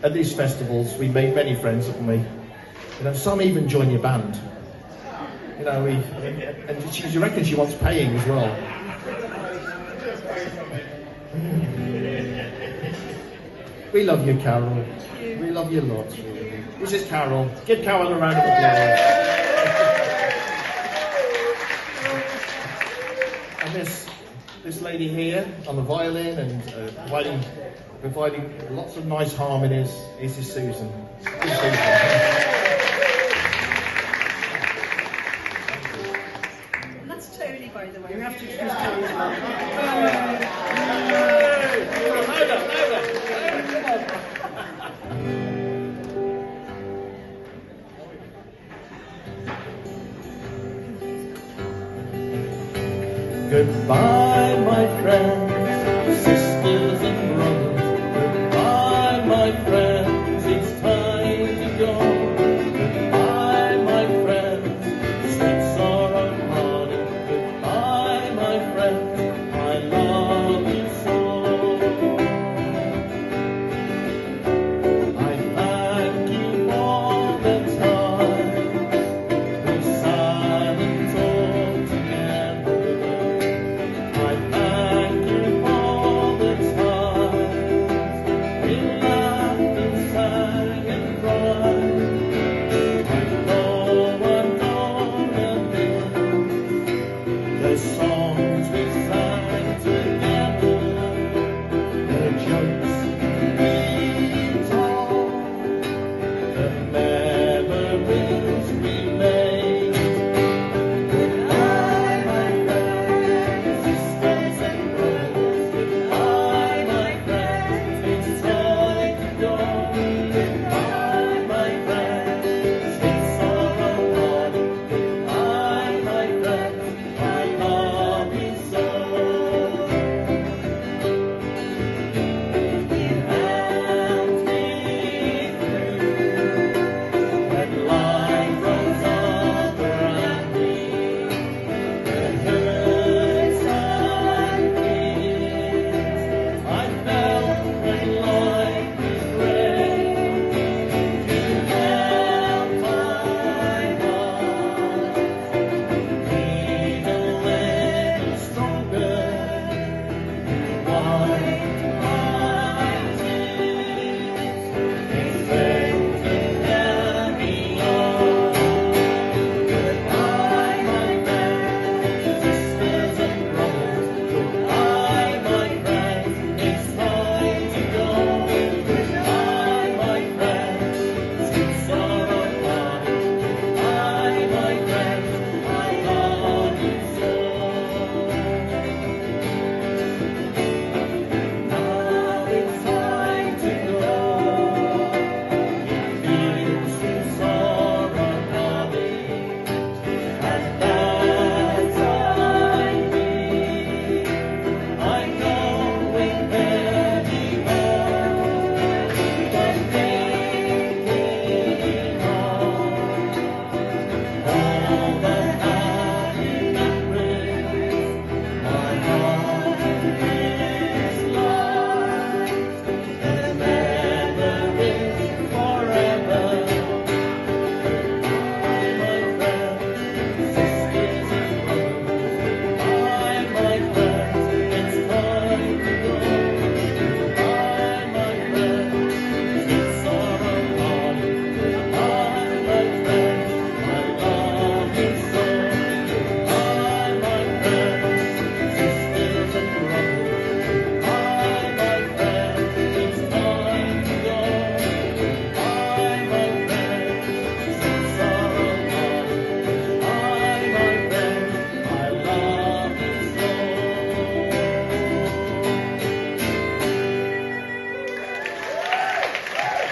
at these festivals, we make many friends, haven't we? You know, some even join your band. You know, and she reckons she wants paying as well. We love you, Carol. We love you lots. This is Carol. Give Carol a round of applause. And this lady here on the violin and providing lots of nice harmonies. This is Susan. This is Susan. And that's Tony, by the way. You have to excuse Tony as well. Goodbye, my friends, sisters and brothers. Goodbye, my friends.